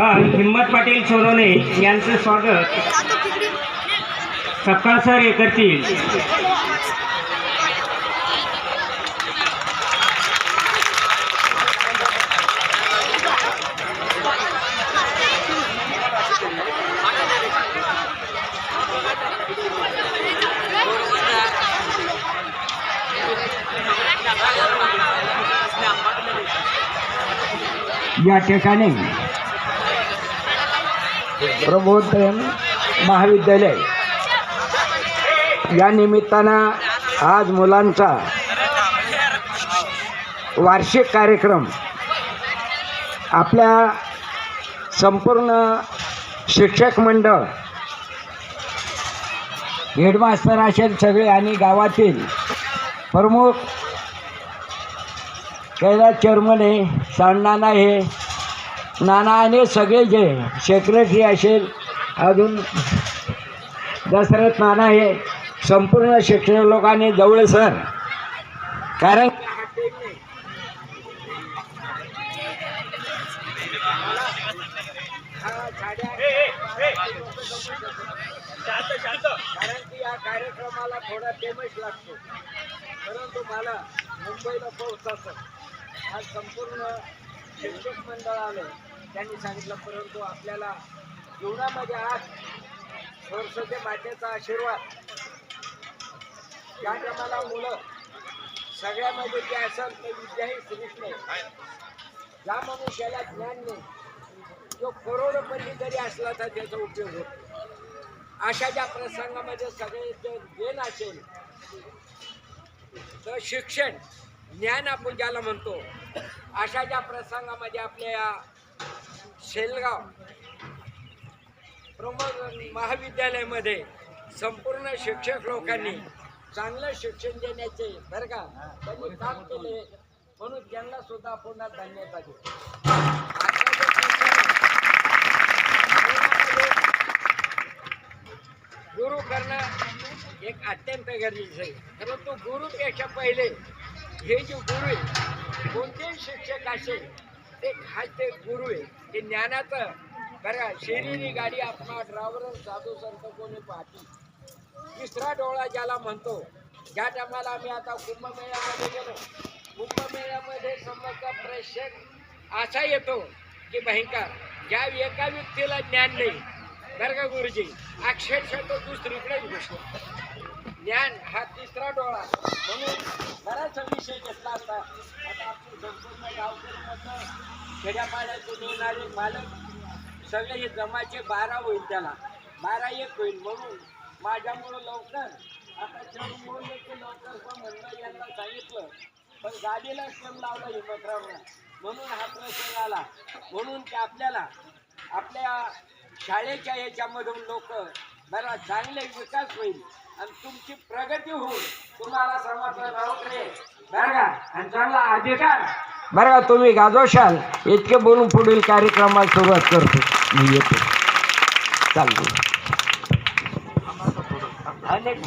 हिम्मत पाटील सोनवणे यांचं स्वागत सपकाळ सर हे करतील. या ठिकाणी प्रबोधन महाविद्यालय या निमित्तानं आज मुलांचा वार्षिक कार्यक्रम आपल्या संपूर्ण शिक्षक मंडळ, हेडमास्तर असेल सगळे आणि गावातील प्रमुख कैलास चेअरमन आहे, सांडनाना आहे, नाना आणि सगळे जे सेक्रेटरी असेल, अजून दशरथ नाना आहे, संपूर्ण शिक्षक लोकांनी जवळ सर, कारण की या कार्यक्रमाला थोडा टेमच लागतो, परंतु मला मुंबईला पोहोचायचं आज संपूर्ण शिक्षक मंडळ आलं, त्यांनी सांगितलं. परंतु आपल्याला जीवनामध्ये आज सरस्वती मातेचा आशीर्वाद, ज्या टायमाला मुलं सगळ्यामध्ये जे असेल ते विद्या ही श्रीकृष्ण आहे. ज्या मनुष्याला ज्ञान नाही तो करोडपती जरी असला तर त्याचा उपयोग होतो. अशा ज्या प्रसंगामध्ये सगळे ज्ञान असेल तर शिक्षण ज्ञान आपण ज्याला म्हणतो, अशा ज्या प्रसंगामध्ये आपल्या शेलगाव प्रमोद महाविद्यालयामध्ये संपूर्ण शिक्षक लोकांनी चांगलं शिक्षण देण्याचे बरं का त्यांनी काम केले, म्हणून त्यांना सुद्धा पुन्हा धन्यवाद देतो. गुरु करणं एक अत्यंत गरजेचं आहे, परंतु गुरुपेक्षा पहिले हे जे गुरु आहे, कोणतेही शिक्षक असेल ते हा ते गुरु आहे, ते ज्ञानाचं बरं. शरीरी गाडी आपला ड्रायव्हर साधू संत कोणी पाहती, तिसरा डोळा ज्याला म्हणतो. ज्या टायमाला आम्ही आता कुंभमेळ्यामध्ये गेलो, कुंभमेळ्यामध्ये समजा प्रेक्षक असा येतो की भयंकर, ज्या एका व्यक्तीला ज्ञान नाही बरं का गुरुजी, अक्षरशः तो दुसरीकडेच घुसतो. ज्ञान हा तिसरा डोळा, म्हणून बराचसा विषय घेतला असता. आता आपली संपूर्ण गावकरी खेड्यापाड्यातून येणारे पालक सगळे हे जमाचे 12 होईल, त्याला 12-1 होईल. म्हणून माझ्यामुळं लवकर आता चढून लवकर पण म्हणलं यांना सांगितलं, पण गाडीला स्टेम लावला हिम्मतरावला, म्हणून हा प्रसंग आला. म्हणून ते आपल्याला आपल्या शाळेच्या याच्यामधून लोक बरा चांगले विकास होईल आणि तुमची प्रगती होईल, तुम्हाला समाजात नोकरी बरं का आणि चांगला अधिकार बरं का तुम्ही गाजवशाल. इतके बोलून पुढील कार्यक्रमाला सुरुवात करतो. मी येतो, चालतो. अनेक